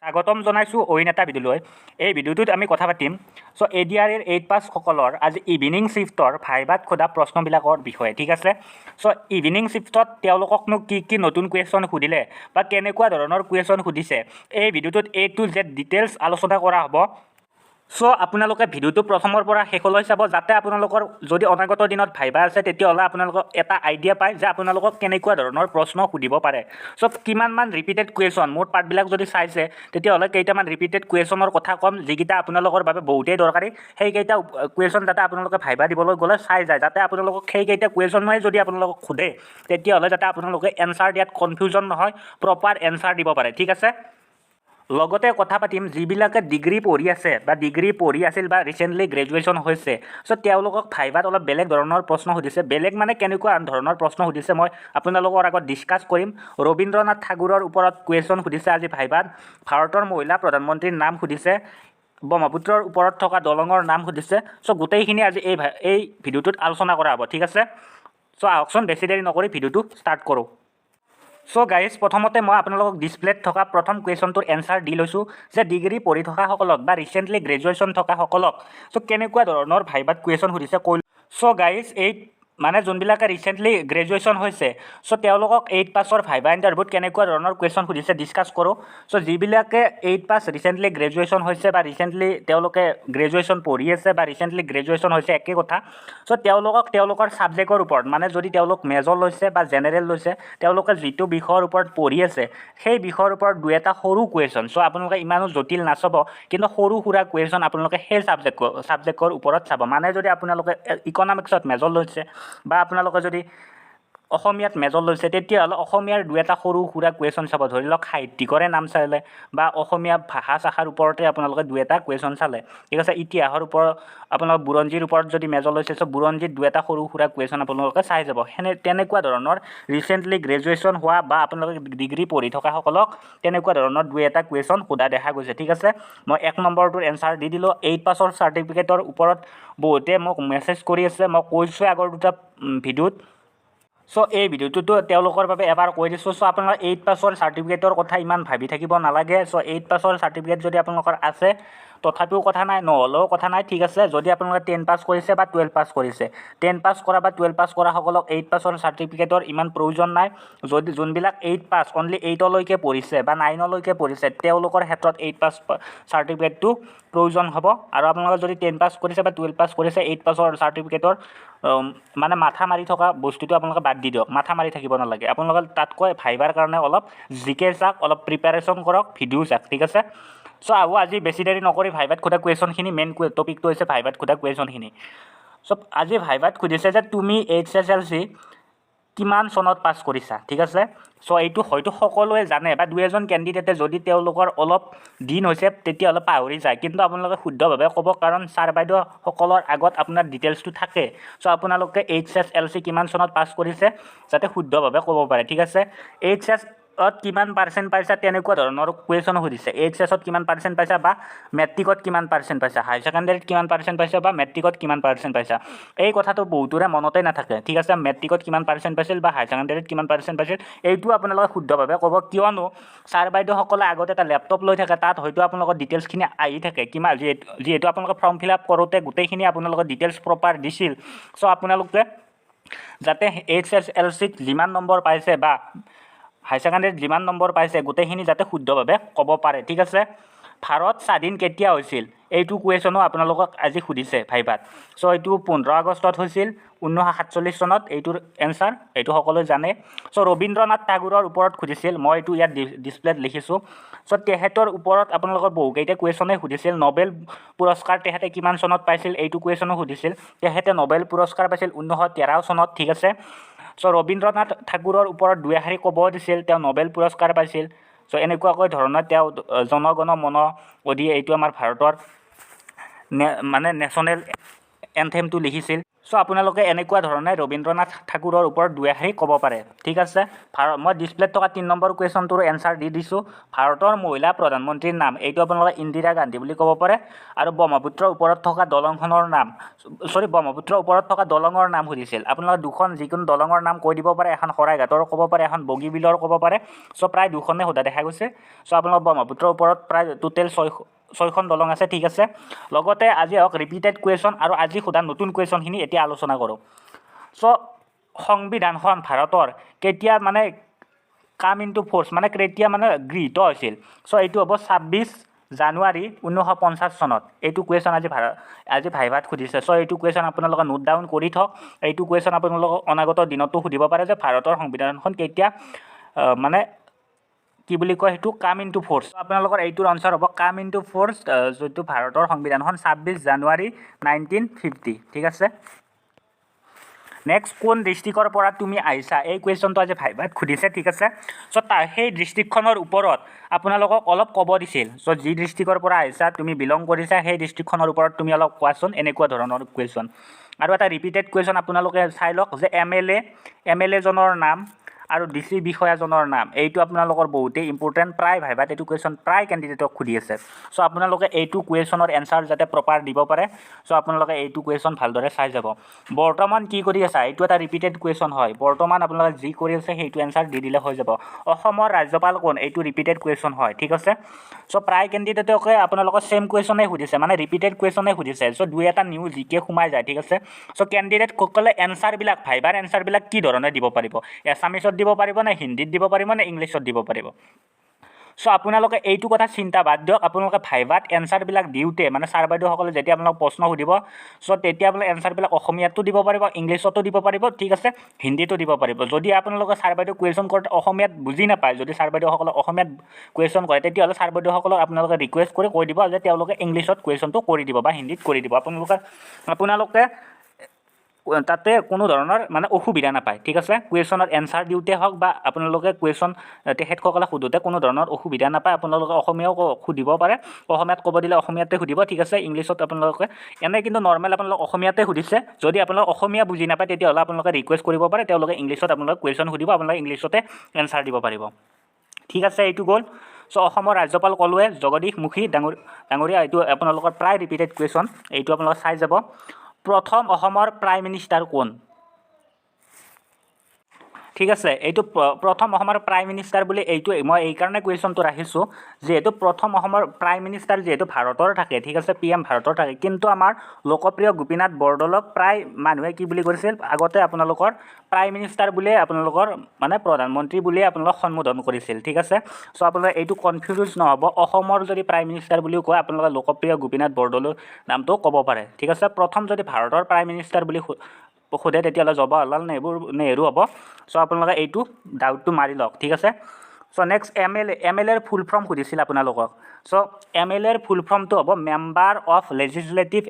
স্বাগতম জনাইছোঁ অইন এটা ভিডিঅ'লৈ। এই ভিডিঅ'টোত আমি কথা পাতিম ADR-ৰ 8 পাছসকলৰ আজি ইভিনিং শ্বিফ্টৰ ভাইভাত সোধা প্ৰশ্নবিলাকৰ বিষয়ে, ঠিক আছে। ইভিনিং শ্বিফ্টত তেওঁলোককনো কি নতুন কুৱেশ্যন সুধিলে বা কেনেকুৱা ধৰণৰ কুৱেশ্যন সুধিছে, এই ভিডিঅ'টোত A to Z ডিটেইলছ আলোচনা কৰা হ'ব। আপোনালোকে ভিডিঅ'টো প্ৰথমৰ পৰা শেষলৈ চাব, যাতে আপোনালোকৰ যদি অনাগত দিনত ভাইভা আছে তেতিয়াহ'লে আপোনালোকক এটা আইডিয়া পায় যে আপোনালোকক কেনেকুৱা ধৰণৰ প্ৰশ্ন সুধিব পাৰে। কিমানমান ৰিপিটেড কুৱেশ্যন, মোৰ পাৰ্টবিলাক যদি চাইছে তেতিয়াহ'লে কেইটামান ৰিপিটেড কুৱেশ্যনৰ কথা ক'ম, যিকেইটা আপোনালোকৰ বাবে বহুতেই দৰকাৰী। সেইকেইটা কুৱেশ্যন যাতে আপোনালোকে ভাইভা দিবলৈ গ'লে চাই যায়, যাতে আপোনালোকক সেইকেইটা কুৱেশ্যনেই যদি আপোনালোকক সোধে তেতিয়াহ'লে যাতে আপোনালোকে এনচাৰ দিয়াত কনফিউজন নহয়, প্ৰপাৰ এনচাৰ দিব পাৰে, ঠিক আছে। লগতে কথা পাতিম যিবিলাকে ডিগ্ৰী পঢ়ি আছে বা ডিগ্ৰী পঢ়ি আছিল বা ৰিচেণ্টলি গ্ৰেজুৱেশ্যন হৈছে, তেওঁলোকক ভাইভাত অলপ বেলেগ ধৰণৰ প্ৰশ্ন সুধিছে। বেলেগ মানে কেনেকুৱা ধৰণৰ প্ৰশ্ন সুধিছে মই আপোনালোকৰ আগত ডিছকাছ কৰিম। ৰবীন্দ্ৰনাথ ঠাকুৰৰ ওপৰত কুৱেশ্যন সুধিছে আজি ভাইভাত। ভাৰতৰ মহিলা প্ৰধানমন্ত্ৰীৰ নাম সুধিছে। ব্ৰহ্মপুত্ৰৰ ওপৰত থকা দলঙৰ নাম সুধিছে। গোটেইখিনি আজি এই ভিডিঅ'টোত আলোচনা কৰা হ'ব, ঠিক আছে। আহকচোন বেছি দেৰি নকৰি ভিডিঅ'টো ষ্টাৰ্ট কৰোঁ। গাইজ, প্ৰথমতে মই আপোনালোকক ডিছপ্লেত থকা প্ৰথম কুৱেশ্যনটোৰ এনচাৰ দি লৈছোঁ যে ডিগ্ৰী পঢ়ি থকাসকলক বা ৰিচেণ্টলি গ্ৰেজুৱেশ্যন থকাসকলক কেনেকুৱা ধৰণৰ ভাইভাত কুৱেশ্যন সুধিছে কৈ গাইজ, মানে যোনবিলাকে ৰিচেণ্টলি গ্ৰেজুৱেশ্যন হৈছে তেওঁলোকক 8 পাছৰ ভাইভা ইণ্টাৰভিউত কেনেকুৱা ধৰণৰ কুৱেশ্যন সুধিছে ডিছকাছ কৰোঁ। যিবিলাকে 8 পাছ ৰিচেণ্টলি গ্ৰেজুৱেশ্যন হৈছে বা ৰিচেণ্টলি তেওঁলোকে গ্ৰেজুৱেশ্যন পঢ়ি আছে বা ৰিচেণ্টলি গ্ৰেজুৱেশ্যন হৈছে একেই কথা। তেওঁলোকক তেওঁলোকৰ ছাবজেক্টৰ ওপৰত, মানে যদি তেওঁলোক মেজৰ লৈছে বা জেনেৰেল লৈছে, তেওঁলোকে যিটো বিষয়ৰ ওপৰত পঢ়ি আছে সেই বিষয়ৰ ওপৰত দুই এটা সৰু কুৱেশ্যন, আপোনালোকে ইমানো জটিল নাচাব, কিন্তু সৰু সুৰা কুৱেশ্যন আপোনালোকে সেই ছাবজেক্টৰ ওপৰত চাব। মানে যদি আপোনালোকে ইকনমিক্সত মেজৰ লৈছে বা আপোনালোকে যদি অসমীয়াত মেজৰ লৈছে তেতিয়াহ'লে অসমীয়াৰ দুই এটা সৰু সুৰা কুৱেশ্যন চাব। ধৰি লওক সাহিত্যিকৰে নাম চালে বা অসমীয়া ভাষা চাষাৰ ওপৰতে আপোনালোকে দুই এটা কুৱেশ্যন চালে, ঠিক আছে। ইতিহাসৰ ওপৰত আপোনালোকে বুৰঞ্জীৰ ওপৰত যদি মেজৰ লৈছে বুৰঞ্জীত দুই এটা সৰু সুৰা কুৱেশ্যন আপোনালোকে চাই যাব। তেনেকুৱা ধৰণৰ ৰিচেণ্টলি গ্ৰেজুৱেশ্যন হোৱা বা আপোনালোকে ডিগ্ৰী পঢ়ি থকাসকলক তেনেকুৱা ধৰণৰ দুই এটা কুৱেশ্যন সোধা দেখা গৈছে, ঠিক আছে। মই 1 নম্বৰটোৰ এনচাৰ দি দিলোঁ। 8 পাছৰ চাৰ্টিফিকেটৰ ওপৰত বহুতে মোক মেছেজ কৰি আছে, মই কৈছোঁ আগৰ দুটা ভিডিঅ'ত। এই ভিডিঅ'টোতো তেওঁলোকৰ বাবে এবাৰ কৈ দিছোঁ। আপোনালোকে 8 পাছৰ চাৰ্টিফিকেটৰ কথা ইমান ভাবি থাকিব নালাগে। 8 পাছৰ চাৰ্টিফিকেট যদি আপোনালোকৰ আছে তথাপিও কথা নাই, নহ'লেও কথা নাই, ঠিক আছে। যদি আপোনালোকে 10 পাছ কৰিছে বা 12 পাছ কৰিছে, 10 পাছ কৰা বা 12 পাছ কৰাসকলক 8 পাছৰ চাৰ্টিফিকেটৰ ইমান প্ৰয়োজন নাই। যদি যোনবিলাক 8 পাছ অনলি 8লৈকে পঢ়িছে বা 9লৈকে পঢ়িছে তেওঁলোকৰ ক্ষেত্ৰত 8 পাছ চাৰ্টিফিকেটটো প্ৰয়োজন হ'ব। আৰু আপোনালোকে যদি 10 পাছ কৰিছে বা 12 পাছ কৰিছে 8 পাছৰ চাৰ্টিফিকেটৰ মানে মাথা মাৰি থকা বস্তুটো আপোনালোকে বাদ দি দিয়ক, মাথা মাৰি থাকিব নালাগে। আপোনালোকে তাতকৈ ভাইভাৰ কাৰণে অলপ জিকে চাওক, অলপ প্ৰিপাৰেশ্যন কৰক, ভিডিঅ' চাওক, ঠিক আছে। আজি বেছি দেৰি নকৰি ভাইভাত সোধা কুৱেশ্যনখিনি, মেইন টপিকটো হৈছে ভাইভাত সোধা কুৱেশ্যনখিনি। আজি ভাইভাত সুধিছে যে তুমি HSLC কিমান চনত পাছ কৰিছা, ঠিক আছে। এইটো হয়তো সকলোৱে জানে বা দুই এজন কেণ্ডিডেটে যদি তেওঁলোকৰ অলপ দিন হৈছে তেতিয়াহ'লে পাহৰি যায়, কিন্তু আপোনালোকে শুদ্ধভাৱে ক'ব, কাৰণ ছাৰ বাইদেউসকলৰ আগত আপোনাৰ ডিটেইলছটো থাকে। আপোনালোকে HSLC কিমান চনত পাছ কৰিছে যাতে শুদ্ধভাৱে ক'ব পাৰে, ঠিক আছে। HS-ত কিমান পাৰ্চেণ্ট পাইছা তেনেকুৱা ধৰণৰ কুৱেশ্যন সুধিছে। HS-ত কিমান পাৰ্চেণ্ট পাইছা বা মেট্ৰিকত কিমান পাৰ্চেণ্ট পাইছা, হায়াৰ ছেকেণ্ডেৰীত কিমান পাৰ্চেণ্ট পাইছা বা মেট্ৰিকত কিমান পাৰ্চেণ্ট পাইছা। এই কথাটো বহুতৰে মনতে নাথাকে, ঠিক আছে। মেট্ৰিকত কিমান পাৰ্চেণ্ট পাইছিল বা হায়াৰ ছেকেণ্ডেৰীত কিমান পাৰ্চেণ্ট পাইছিল এইটো আপোনালোকে শুদ্ধভাৱে ক'ব, কিয়নো ছাৰ বাইদেউসকলে আগত এটা লেপটপ লৈ থাকে, তাত হয়তো আপোনালোকৰ ডিটেইলছখিনি আহি থাকে। যিহেতু আপোনালোকে ফৰ্ম ফিল আপ কৰোঁতে গোটেইখিনি আপোনালোকৰ ডিটেইলছ প্ৰপাৰ দিছিল। আপোনালোকে যাতে HSLCত যিমান নম্বৰ পাইছে বা হায়াৰ ছেকেণ্ডেৰীত যিমান নম্বৰ পাইছে গোটেইখিনি যাতে শুদ্ধভাৱে ক'ব পাৰে, ঠিক আছে। ভাৰত স্বাধীন কেতিয়া হৈছিল এইটো কুৱেশ্যনো আপোনালোকক আজি সুধিছে ভাইভাত। এইটো 15 আগষ্টত হৈছিল 1947 চনত। এইটোৰ এনচাৰ এইটো সকলোৱে জানে। ৰবীন্দ্ৰনাথ ঠাকুৰৰ ওপৰত সুধিছিল, মই এইটো ইয়াত ডিছপ্লেত লিখিছোঁ। তেখেতৰ ওপৰত আপোনালোকৰ বহুকেইটা কুৱেশ্যনেই সুধিছিল। নোবেল পুৰস্কাৰ তেখেতে কিমান চনত পাইছিল এইটো কুৱেশ্যনো সুধিছিল। তেখেতে নোবেল পুৰস্কাৰ পাইছিল 1913 চনত, ঠিক আছে। ৰবীন্দ্ৰনাথ ঠাকুৰৰ ওপৰত দুই এষাৰি ক'ব দিছিল, তেওঁ নোবেল পুৰস্কাৰ পাইছিল। এনেকুৱাকৈ ধৰণৰ তেওঁ জনগণ মন অধি এইটো আমাৰ ভাৰতৰ মানে নেশ্যনেল এন্থেমটো লিখিছিল। সো আপোনালোকে এনেকুৱা ধৰণে ৰবীন্দ্ৰনাথ ঠাকুৰৰ ওপৰত দুই এশাৰী ক'ব পাৰে ঠিক আছে মই ডিসপ্লেত থকা 3 নম্বৰ কুৱেশ্যনটোৰ এনসাৰ দি দিছোঁ ভাৰতৰ মহিলা প্ৰধানমন্ত্ৰীৰ নাম এইটো আপোনালোকে ইন্দিৰা গান্ধী বুলি ক'ব পাৰে আৰু ব্ৰহ্মপুত্ৰৰ ওপৰত থকা দলংখনৰ নাম ব্ৰহ্মপুত্ৰৰ ওপৰত থকা দলঙৰ নাম সুধিছিল আপোনালোকে দুখন যিকোনো দলঙৰ নাম কৈ দিব পাৰে এখন শৰাইঘাটৰ ক'ব পাৰে এখন বগীবিলৰ ক'ব পাৰে সো প্ৰায় দুখনে সোধা দেখা গৈছে সো আপোনালোক ব্ৰহ্মপুত্ৰৰ ওপৰত প্ৰায় টোটেল 6খন দলং আছে ঠিক আছে লগতে আজি হওক ৰিপিটেড কুৱেশ্যন আৰু আজি সোধা নতুন কুৱেশ্যনখিনি এতিয়া আলোচনা কৰোঁ সো সংবিধানখন ভাৰতৰ কেতিয়া মানে কাম ইনটু ফ'ৰ্চ মানে কেতিয়া মানে গৃহীত হৈছিল সো এইটো হ'ব 26 জানুৱাৰী 1950 চনত এইটো কুৱেশ্যন আজি ভাইভাত সুধিছে সো এইটো কুৱেশ্যন আপোনালোকে নোট ডাউন কৰি থওক এইটো কুৱেশ্যন আপোনালোকক অনাগত দিনতো সুধিব পাৰে যে ভাৰতৰ সংবিধানখন কেতিয়া মানে কি বুলি কয় সেইটো কাম ইনটু ফ'ৰ্চ আপোনালোকৰ এইটোৰ আনসাৰ হ'ব কাম ইনটু ফ'ৰ্চ যিটো ভাৰতৰ সংবিধানখন 26 জানুৱাৰী 1950 ঠিক আছে নেক্সট কোন ডিষ্ট্ৰিক্টৰ পৰা তুমি আহিছা এই কুৱেশ্যনটো আজি ভাইভাত সুধিছে ঠিক আছে সো সেই ডিষ্ট্ৰিক্টখনৰ ওপৰত আপোনালোকক অলপ ক'ব দিছিল সো যি ডিষ্ট্ৰিক্টৰ পৰা আহিছা তুমি বিলং কৰিছা সেই ডিষ্ট্ৰিক্টখনৰ ওপৰত তুমি অলপ কোৱাচোন এনেকুৱা ধৰণৰ কুৱেশ্যন আৰু এটা ৰিপিটেড কুৱেশ্যন আপোনালোকে চাই লওক যে এম এল এ জনৰ নাম আৰু ডিসি বিষয়াজনৰ নাম এইটো আপোনালোকৰ বহুতেই ইম্পৰ্টেণ্ট প্ৰায় ভাইভাত এইটো কুৱেশ্যন প্ৰায় কেণ্ডিডেটক সুধি আছে সো আপোনালোকে এইটো কুৱেশ্যনৰ এনসাৰ যাতে প্ৰপাৰ দিব পাৰে সো আপোনালোকে এইটো কুৱেশ্যন ভালদৰে চাই যাব বৰ্তমান কি কৰি আছা এইটো এটা ৰিপিটেড কুৱেশ্যন হয় বৰ্তমান আপোনালোকে যি কৰি আছে সেইটো এনসাৰ দি দিলে হৈ যাব অসমৰ ৰাজ্যপাল কোন এইটো ৰিপিটেড কুৱেশ্যন হয় ঠিক আছে সো প্ৰায় কেণ্ডিডেটকে আপোনালোকৰ সেম কুৱেশ্যনে সুধিছে মানে ৰিপিটেড কুৱেশ্যনে সুধিছে সো দুই এটা নিউ জিকে সোমাই যায় ঠিক আছে সো কেণ্ডিডেট সকলে এনসাৰবিলাক ভাইভাৰ এনসাৰবিলাক কি ধৰণে দিব পাৰিব এছামিছত দিব পাৰিব নে হিন্দীত দিব পাৰিব নে ইংলিছত দিব পাৰিব সো আপোনালোকে এইটো কথা চিন্তা বাদ দিয়ক আপোনালোকে ভাইভাত এনসাৰবিলাক দিওঁতে মানে ছাৰ বাইদেউসকলে যেতিয়া আপোনালোক প্ৰশ্ন সুধিব সো তেতিয়া আপোনালোকে এনসাৰবিলাক অসমীয়াতো দিব পাৰিব ইংলিছতো দিব পাৰিব ঠিক আছে হিন্দীতো দিব পাৰিব যদি আপোনালোকে ছাৰ বাইদেউ কুৱেশ্যন কৰোঁতে অসমীয়াত বুজি নাপায় যদি ছাৰ বাইদেউসকলে অসমীয়াত কুৱেশ্যন কৰে তেতিয়াহ'লে ছাৰ বাইদেউসকলক আপোনালোকে ৰিকুৱেষ্ট কৰি কৈ দিব যে তেওঁলোকে ইংলিছত কুৱেশ্যনটো কৰি দিব বা হিন্দীত কৰি দিব আপোনালোকে তাতে কোনো ধৰণৰ মানে অসুবিধা নাপায় ঠিক আছে কুৱেশ্যনৰ এনসাৰ দিওঁতে হওক বা আপোনালোকে কুৱেশ্যন তেখেতসকলে সোধোতে কোনো ধৰণৰ অসুবিধা নাপায় আপোনালোকে অসমীয়াও সুধিব পাৰে অসমীয়াত ক'ব দিলে অসমীয়াতে সুধিব ঠিক আছে ইংলিছত আপোনালোকে এনে কিন্তু নৰ্মেল আপোনালোকে অসমীয়াতে সুধিছে যদি আপোনালোকে অসমীয়া বুজি নাপায় তেতিয়াহ'লে আপোনালোকে ৰিকুৱেষ্ট কৰিব পাৰে তেওঁলোকে ইংলিছত আপোনালোকে কুৱেশ্যন সুধিব আপোনালোকে ইংলিছতে এনসাৰ দিব পাৰিব ঠিক আছে এইটো গ'ল সো অসমৰ ৰাজ্যপাল ক'লোৱে জগদীশ মুখী ডাঙৰীয়া এইটো আপোনালোকৰ প্ৰায় ৰিপিটেড কুৱেশ্যন এইটো আপোনালোকে চাই যাব প্ৰথম অসমৰ প্ৰাইম মিনিষ্টাৰ কোন ঠিক আছে এইটো প্ৰথম অসমৰ প্ৰাইম মিনিষ্টাৰ বুলি এইটো মই এই কাৰণে কুৱেশ্যনটো ৰাখিছোঁ যিহেতু প্ৰথম অসমৰ প্ৰাইম মিনিষ্টাৰ যিহেতু ভাৰতৰ থাকে ঠিক আছে PM ভাৰতৰ থাকে কিন্তু আমাৰ লোকপ্ৰিয় গোপীনাথ বৰদলৈক প্ৰায় মানুহে কি বুলি কৰিছিল আগতে আপোনালোকৰ প্ৰাইম মিনিষ্টাৰ বুলিয়ে আপোনালোকৰ মানে প্ৰধানমন্ত্ৰী বুলিয়ে আপোনালোক সম্বোধন কৰিছিল ঠিক আছে সো আপোনালোকে এইটো কনফিউজ নহ'ব অসমৰ যদি প্ৰাইম মিনিষ্টাৰ বুলিও কয় আপোনালোকে লোকপ্ৰিয় গোপীনাথ বৰদলৈ নামটো ক'ব পাৰে ঠিক আছে প্ৰথম যদি ভাৰতৰ প্ৰাইম মিনিষ্টাৰ বুলি সোধে তেতিয়াহ'লে জৱাহৰলাল নেহৰু হ'ব সো আপোনালোকে এইটো ডাউটটো মাৰি লওক ঠিক আছে সো নেক্সট এম এল এৰ ফুল ফৰ্ম সুধিছিল আপোনালোকক সো এম এল এৰ ফুল ফৰ্মটো হ'ব মেম্বাৰ অফ লেজিছলেটিভ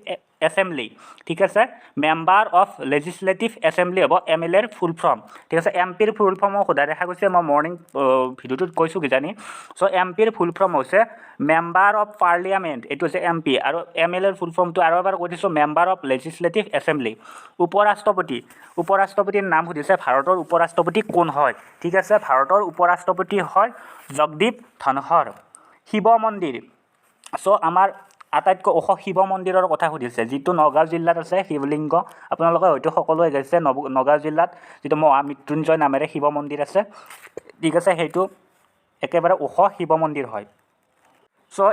এছেম্বলি ঠিক আছে মেম্বাৰ অফ লেজিছলেটিভ এছেম্বলি হ'ব এম এল এৰ ফুল ফৰ্ম ঠিক আছে MP ৰ ফুল ফৰ্মো সোধা দেখা গৈছে মই মৰ্ণিং ভিডিঅ'টোত কৈছোঁ কিজানি সো MP ৰ ফুল ফৰ্ম হৈছে মেম্বাৰ অফ পাৰ্লিয়ামেণ্ট এইটো হৈছে MP আৰু ML এৰ ফুল ফৰ্মটো আৰু এবাৰ কৈ দিছোঁ মেম্বাৰ অফ লেজিছলেটিভ এছেম্বলি উপৰাষ্ট্ৰপতিৰ নাম সুধিছে ভাৰতৰ উপৰাষ্ট্ৰপতি কোন হয় ঠিক আছে ভাৰতৰ উপৰাষ্ট্ৰপতি হয় জগদীপ ধনখৰ শিৱ মন্দিৰ সো আমাৰ আটাইতকৈ ওখ শিৱ মন্দিৰৰ কথা সুধিছে যিটো নগাঁও জিলাত আছে শিৱলিংগ আপোনালোকে হয়তো সকলোৱে গৈছে নগাঁও জিলাত যিটো মহামৃত্যুঞ্জয় নামেৰে শিৱ মন্দিৰ আছে ঠিক আছে সেইটো একেবাৰে ওখ শিৱ মন্দিৰ হয় সো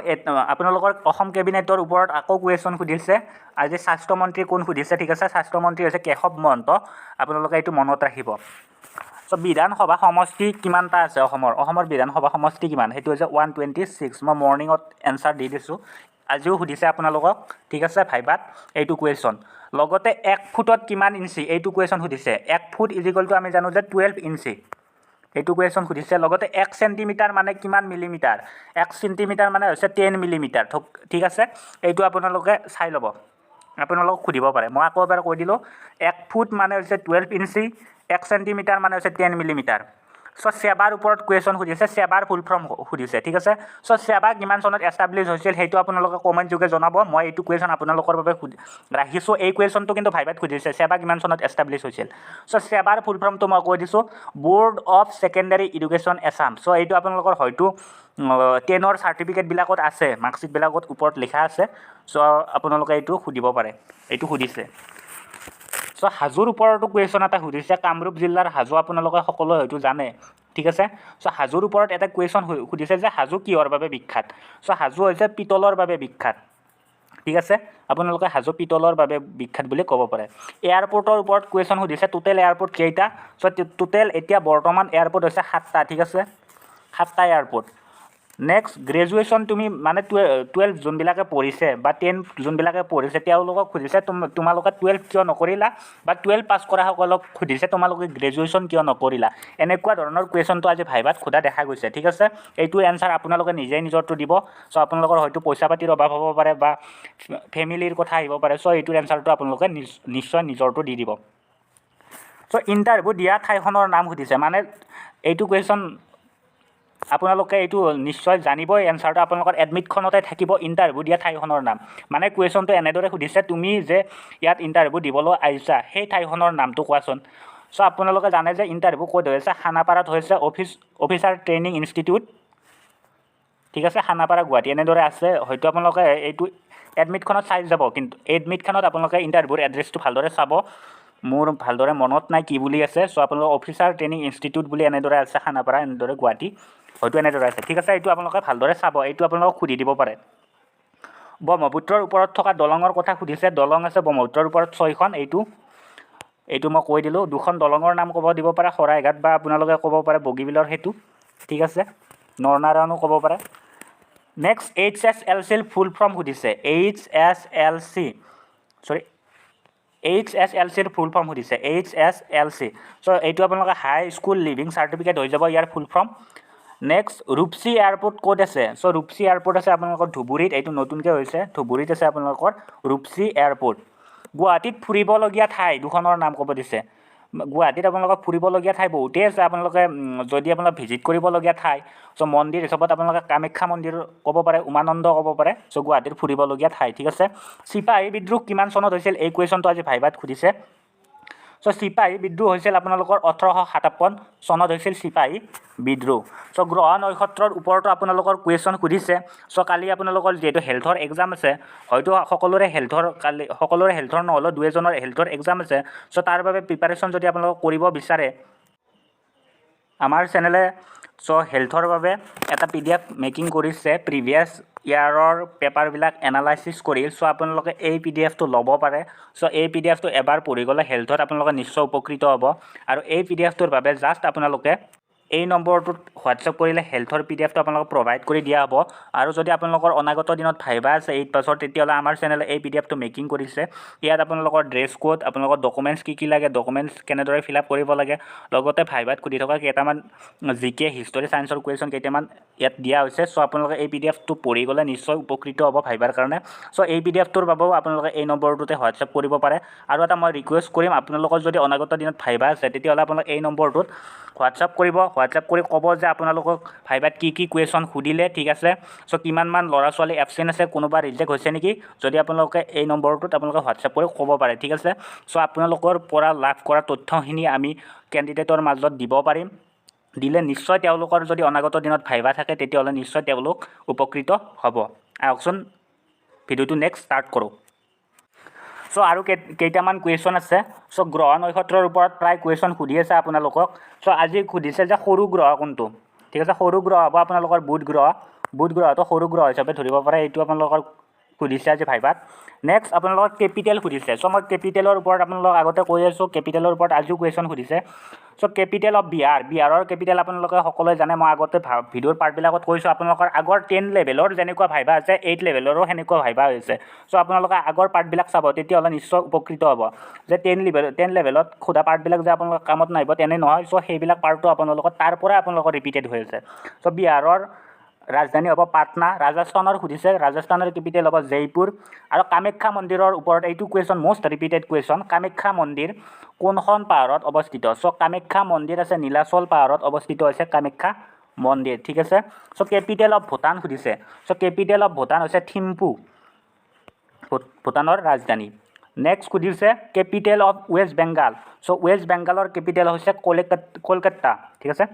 আপোনালোকৰ অসম কেবিনেটৰ ওপৰত আকৌ কুৱেশ্যন সুধিছে আজি স্বাস্থ্যমন্ত্ৰী কোন সুধিছে ঠিক আছে স্বাস্থ্যমন্ত্ৰী হৈছে কেশৱ মহন্ত আপোনালোকে এইটো মনত ৰাখিব সো বিধানসভা সমষ্টি কিমানটা আছে অসমৰ বিধানসভা সমষ্টি কিমান সেইটো হৈছে 126 মই মৰ্ণিঙত এনসাৰ দি দিছোঁ আজিও সুধিছে আপোনালোকক ঠিক আছে ভাইভাত এইটো কুৱেশ্যন লগতে 1 ফুটত কিমান ইঞ্চি এইটো কুৱেশ্যন সুধিছে 1 ফুট = আমি জানো যে 12 ইঞ্চি এইটো কুৱেশ্যন সুধিছে লগতে 1 সেন্টিমিটাৰ মানে কিমান মিলিমিটাৰ 1 সেন্টিমিটাৰ মানে হৈছে 10 মিলিমিটাৰ ঠিক আছে এইটো আপোনালোকে চাই ল'ব আপোনালোকক সুধিব পাৰে মই আকৌ এবাৰ কৈ দিলোঁ 1 ফুট মানে হৈছে 12 ইঞ্চি 1 সেন্টিমিটাৰ মানে হৈছে 10 মিলিমিটাৰ সো সেবাৰ ওপৰত কুৱেশ্যন সুধিছে সেবাৰ ফুল ফৰ্ম সুধিছে ঠিক আছে সো সেবা কিমান চনত এষ্টাব্লিছ হৈছিল সেইটো আপোনালোকে কমেণ্ট যোগে জনাব মই এইটো কুৱেশ্যন আপোনালোকৰ বাবে ৰাখিছোঁ এই কুৱেশ্যনটো কিন্তু ভাইভাত সুধিছে সেবা কিমান চনত এষ্টাব্লিছ হৈছিল সো সেবাৰ ফুল ফৰ্মটো মই কৈ দিছোঁ board of secondary education Assam so এইটো আপোনালোকৰ হয়তো 10ৰ চাৰ্টিফিকেটবিলাকত আছে মাৰ্কশ্বিটবিলাকত ওপৰত লিখা আছে সো আপোনালোকে এইটো সুধিব পাৰে এইটো সুধিছে সো হাজোৰ ওপৰতো কুৱেশ্যন এটা সুধিছে কামৰূপ জিলাৰ হাজো আপোনালোকে সকলোৱে হয়তো জানে ঠিক আছে সো হাজোৰ ওপৰত এটা কুৱেশ্যন সুধিছে যে হাজো কিহৰ বাবে বিখ্যাত সো হাজো হৈছে পিতলৰ বাবে বিখ্যাত ঠিক আছে আপোনালোকে হাজো পিতলৰ বাবে বিখ্যাত বুলি ক'ব পাৰে এয়াৰপৰ্টৰ ওপৰত কুৱেশ্যন সুধিছে টোটেল এয়াৰপৰ্ট কেইটা সো টোটেল এতিয়া বৰ্তমান এয়াৰপৰ্ট হৈছে 7টা ঠিক আছে 7টা এয়াৰপৰ্ট নেক্সট গ্ৰেজুৱেশ্যন তুমি মানে 12 যোনবিলাকে পঢ়িছে বা 10 যোনবিলাকে পঢ়িছে তেওঁলোকক সুধিছে তোমালোকে 12 কিয় নকৰিলা বা 12 পাছ কৰা সকলক সুধিছে তোমালোকে গ্ৰেজুৱেশ্যন কিয় নকৰিলা এনেকুৱা ধৰণৰ কুৱেশ্যনটো আজি ভাইভাত সোধা দেখা গৈছে ঠিক আছে এইটো এনসাৰ আপোনালোকে নিজে নিজৰটো দিব সো আপোনালোকৰ হয়তো পইচা পাতিৰ অভাৱ হ'ব পাৰে বা ফেমিলিৰ কথা আহিব পাৰে সো এইটোৰ এনসাৰটো আপোনালোকে নিশ্চয় নিজৰটো দি দিব সো ইণ্টাৰভিউ দিয়া ঠাইখনৰ নাম সুধিছে মানে এইটো কুৱেশ্যন আপোনালোকে এইটো নিশ্চয় জানিবই এনসাৰটো আপোনালোকৰ এডমিটখনতে থাকিব ইণ্টাৰভিউ দিয়া ঠাইখনৰ নাম মানে কুৱেশ্যনটো এনেদৰে সুধিছে তুমি যে ইয়াত ইণ্টাৰভিউ দিবলৈ আহিছা সেই ঠাইখনৰ নামটো কোৱাচোন সো আপোনালোকে জানে যে ইণ্টাৰভিউ ক'ত হৈছে খানাপাৰাত হৈছে অফিচাৰ ট্ৰেইনিং ইনষ্টিটিউট ঠিক আছে খানাপাৰা গুৱাহাটী এনেদৰে আছে হয়তো আপোনালোকে এইটো এডমিটখনত চাই যাব কিন্তু এডমিটখনত আপোনালোকে ইণ্টাৰভিউৰ এড্ৰেছটো ভালদৰে চাব মোৰ ভালদৰে মনত নাই কি বুলি আছে সো আপোনালোকে অফিচাৰ ট্ৰেইনিং ইনষ্টিটিউট বুলি এনেদৰে আছে খানাপাৰা এনেদৰে গুৱাহাটী হয়তো এনেদৰে আছে ঠিক আছে এইটো আপোনালোকে ভালদৰে চাব এইটো আপোনালোকক সুধি দিব পাৰে ব্ৰহ্মপুত্ৰৰ ওপৰত থকা দলঙৰ কথা সুধিছে দলং আছে ব্ৰহ্মপুত্ৰৰ ওপৰত 6খন এইটো মই কৈ দিলোঁ 2খন দলঙৰ নাম ক'ব দিব পাৰে শৰাইঘাট বা আপোনালোকে ক'ব পাৰে বগীবিলৰ সেতু ঠিক আছে নৰনাৰায়ণো ক'ব পাৰে নেক্সট HSLCৰ ফুল ফৰ্ম সুধিছে HSLCৰ ফুল ফৰ্ম সুধিছে HSLC সো এইটো আপোনালোকে হাই স্কুল লিভিং চাৰ্টিফিকেট হৈ যাব ইয়াৰ ফুল ফৰ্ম নেক্সট ৰূপসী এয়াৰপৰ্ট ক'ত আছে সো ৰূপসী এয়াৰপৰ্ট আছে আপোনালোকৰ ধুবুৰীত এইটো নতুনকৈ হৈছে ধুবুৰীত আছে আপোনালোকৰ ৰূপসী এয়াৰপৰ্ট গুৱাহাটীত ফুৰিবলগীয়া ঠাই দুখনৰ নাম ক'ব দিছে গুৱাহাটীত আপোনালোকক ফুৰিবলগীয়া ঠাই বহুতেই আছে আপোনালোকে যদি আপোনালোকে ভিজিট কৰিবলগীয়া ঠাই সো মন্দিৰ হিচাপত আপোনালোকে কামাখ্যা মন্দিৰ ক'ব পাৰে উমানন্দ ক'ব পাৰে সো গুৱাহাটীৰ ফুৰিবলগীয়া ঠাই ঠিক আছে চিপাহী বিদ্ৰোহ কিমান চনত হৈছিল এই কুৱেশ্যনটো আজি ভাইভাত সুধিছে সো চিপাহী বিদ্ৰোহ হৈছিল আপোনালোকৰ 1857 চনত হৈছিল চিপাহী বিদ্ৰোহ সো গ্ৰহ নক্ষত্ৰৰ ওপৰতো আপোনালোকৰ কুৱেশ্যন সুধিছে সো কালি আপোনালোকৰ যিহেতু হেল্থৰ এক্সাম আছে হয়তো সকলোৰে হেল্থৰ নহ'লেও 2-এজনৰ হেল্থৰ এক্সাম আছে সো তাৰ বাবে প্ৰিপাৰেশ্যন যদি আপোনালোকে কৰিব বিচাৰে আমাৰ চেনেলে সো হেল্থৰ বাবে এটা PDF মেকিং কৰিছে প্ৰিভিয়াছ ইয়াৰৰ পেপাৰবিলাক এনালাইচিছ কৰি সো আপোনালোকে এই PDFটো ল'ব পাৰে সো এই PDFটো এবাৰ পঢ়ি গ'লে হেল্থত আপোনালোকে নিশ্চয় উপকৃত হ'ব আৰু এই PDFটোৰ বাবে জাষ্ট আপোনালোকে এই নম্বৰটোত হোৱাটছআপ কৰিলে হেল্থৰ PDFটো আপোনালোকক প্ৰভাইড কৰি দিয়া হ'ব আৰু যদি আপোনালোকৰ অনাগত দিনত ভাইবা আছে 8 পাছৰ তেতিয়াহ'লে আমাৰ চেনেলে এই PDFটো মেকিং কৰিছে ইয়াত আপোনালোকৰ ড্ৰেছ কোড আপোনালোকৰ ডকুমেণ্টছ কি লাগে ডকুমেণ্টছ কেনেদৰে ফিল আপ কৰিব লাগে লগতে ভাইবাত সুধি থকা কেইটামান GK হিষ্টৰী সায়েন্সৰ কুৱেশ্যন কেইটামান ইয়াত দিয়া হৈছে সো আপোনালোকে এই PDFটো পঢ়ি গ'লে নিশ্চয় উপকৃত হ'ব ভাইবাৰ কাৰণে সো এই PDFটোৰ বাবেও আপোনালোকে এই নম্বৰটোতে হোৱাটছআপ কৰিব পাৰে আৰু এটা মই ৰিকুৱেষ্ট কৰিম আপোনালোকৰ যদি অনাগত দিনত ভাইবা আছে তেতিয়াহ'লে আপোনালোকে এই নম্বৰটোত হোৱাটছআপ কৰিব হোৱাটছআপ কৰি ক'ব যে আপোনালোকক ভাইবাত কি কুৱেশ্যন সুধিলে ঠিক আছে সো কিমানমান ল'ৰা ছোৱালী এবচেণ্ট আছে কোনোবা ৰিজেক্ট হৈছে নেকি যদি আপোনালোকে এই নম্বৰটোত আপোনালোকে হোৱাটছআপ কৰি ক'ব পাৰে ঠিক আছে সো আপোনালোকৰ পৰা লাভ কৰা তথ্যখিনি আমি কেণ্ডিডেটৰ মাজত দিব পাৰিম দিলে নিশ্চয় তেওঁলোকৰ যদি অনাগত দিনত ভাইবা থাকে তেতিয়াহ'লে নিশ্চয় তেওঁলোক উপকৃত হ'ব আহকচোন ভিডিঅ'টো নেক্সট ষ্টাৰ্ট কৰোঁ সো আৰু কেইটামান কুৱেশ্যন আছে সো গ্ৰহ নক্ষত্ৰৰ ওপৰত প্ৰায় কুৱেশ্যন সুধি আছে আপোনালোকক সো আজি সুধিছে যে সৰু গ্ৰহ কোনটো ঠিক আছে সৰু গ্ৰহ হ'ব আপোনালোকৰ বুধ গ্ৰহটো সৰু গ্ৰহ হিচাপে ধৰিব পাৰে এইটো আপোনালোকৰ সুধিছে আজি ভাইবাত নেক্সট আপোনালোকৰ কেপিটেল সুধিছে সো মই কেপিটেলৰ ওপৰত আপোনালোকক আগতে কৈ আছোঁ কেপিটেলৰ ওপৰত আজিও কুৱেশ্যন সুধিছে সো কেপিটেল অফ বিহাৰৰ কেপিটেল আপোনালোকে সকলোৱে জানে মই আগতে ভিডিঅ'ৰ পাৰ্টবিলাকত কৈছোঁ আপোনালোকৰ আগৰ 10 লেভেলৰ যেনেকুৱা ভাইবা আছে 8 লেভেলৰো সেনেকুৱা ভাইবা হৈছে সো আপোনালোকে আগৰ পাৰ্টবিলাক চাব তেতিয়াহ'লে নিশ্চয় উপকৃত হ'ব যে 10 লেভেলত সোধা পাৰ্টবিলাক যে আপোনালোকৰ কামত নাহিব তেনে নহয় সো সেইবিলাক পাৰ্টটো আপোনালোকৰ তাৰ পৰা আপোনালোকৰ ৰিপিটেড হৈ আছে সো বিহাৰৰ ৰাজধানী হ'ব পাটনা। ৰাজস্থানৰ সুধিছে, ৰাজস্থানৰ কেপিটেল হ'ব জয়পুৰ। আৰু কামাখ্যা মন্দিৰৰ ওপৰত এইটো question most repeated question, Kamakhya মন্দিৰ কোনখন পাহাৰত অৱস্থিত? চ' কামাখ্যা মন্দিৰ আছে নীলাচল পাহাৰত অৱস্থিত হৈছে কামাখ্যা মন্দিৰ, ঠিক আছে। চ' কেপিটেল অফ ভূটান সুধিছে, চ' কেপিটেল অফ ভূটান হৈছে থিম্পু, ভূটানৰ ৰাজধানী। নেক্সট সুধিছে কেপিটেল অফ ৱেষ্ট বেংগাল। চ' ৱেষ্ট বেংগালৰ কেপিটেল হৈছে কলকাতা, ঠিক আছে।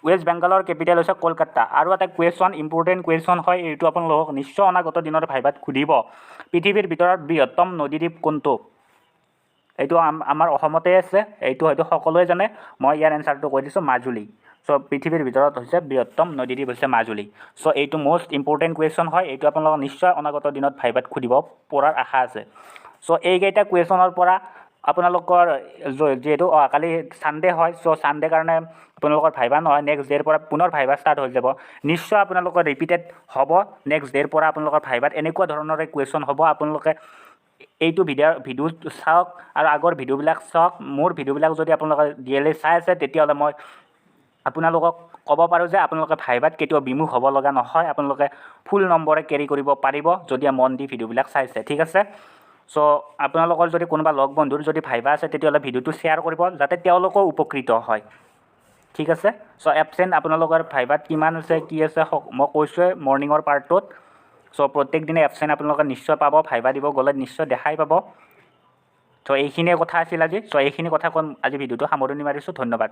ৱেষ্ট বেংগালৰ কেপিটেল হৈছে কলকাতা। আৰু এটা কুৱেশ্যন, ইম্পৰ্টেণ্ট কুৱেশ্যন হয় এইটো, আপোনালোকক নিশ্চয় অনাগত দিনৰ ভাইভাত সুধিব। পৃথিৱীৰ ভিতৰত বৃহত্তম নদীদ্বীপ কোনটো? এইটো আমাৰ অসমতে আছে, এইটো হয়তো সকলোৱে জানে, মই ইয়াৰ এনচাৰটো কৈ দিছোঁ, মাজুলী। চ' পৃথিৱীৰ ভিতৰত হৈছে বৃহত্তম নদীদ্বীপ হৈছে মাজুলী। চ' এইটো মষ্ট ইম্পৰ্টেণ্ট কুৱেশ্যন হয়, এইটো আপোনালোকক নিশ্চয় অনাগত দিনত ভাইভাত সুধিব পৰাৰ আশা আছে। চ' এইকেইটা কুৱেশ্যনৰ পৰা আপোনালোকৰ যিহেতু অহাকালি ছানডে হয়, চ' ছানডে কাৰণে আপোনালোকৰ ভাইভা নহয়, নেক্সট ডে'ৰ পৰা পুনৰ ভাইভা ষ্টাৰ্ট হৈ যাব। নিশ্চয় আপোনালোকৰ ৰিপিটেড হ'ব, নেক্সট ডে'ৰ পৰা আপোনালোকৰ ভাইভাত এনেকুৱা ধৰণৰে কুৱেশ্যন হ'ব। আপোনালোকে এইটো ভিডিঅ' চাওক আৰু আগৰ ভিডিঅ'বিলাক চাওক। মোৰ ভিডিঅ'বিলাক যদি আপোনালোকে DLA চাই আছে, তেতিয়াহ'লে মই আপোনালোকক ক'ব পাৰোঁ যে আপোনালোকে ভাইভাত কেতিয়াও বিমুখ হ'ব লগা নহয়, আপোনালোকে ফুল নম্বৰে কেৰি কৰিব পাৰিব যদি মন দি ভিডিঅ'বিলাক চাইছে, ঠিক আছে। চ' আপোনালোকৰ যদি কোনোবা লগ বন্ধুৰ যদি ভাইভা আছে, তেতিয়াহ'লে ভিডিঅ'টো শ্বেয়াৰ কৰিব যাতে তেওঁলোকেও উপকৃত হয়, ঠিক আছে। চ' এবচেণ্ট আপোনালোকৰ ভাইভাত কিমান আছে, কি আছে, মই কৈছোঁৱে মৰ্ণিঙৰ পাৰ্টটোত। চ' প্ৰত্যেক দিনে এবচেণ্ট আপোনালোকে নিশ্চয় পাব, ভাইভা দিব গ'লে নিশ্চয় দেখাই পাব। চ' এইখিনিয়ে কথা আছিল আজি। চ' এইখিনি কথা কৈ আজি ভিডিঅ'টো সামৰণি মাৰিছোঁ, ধন্যবাদ।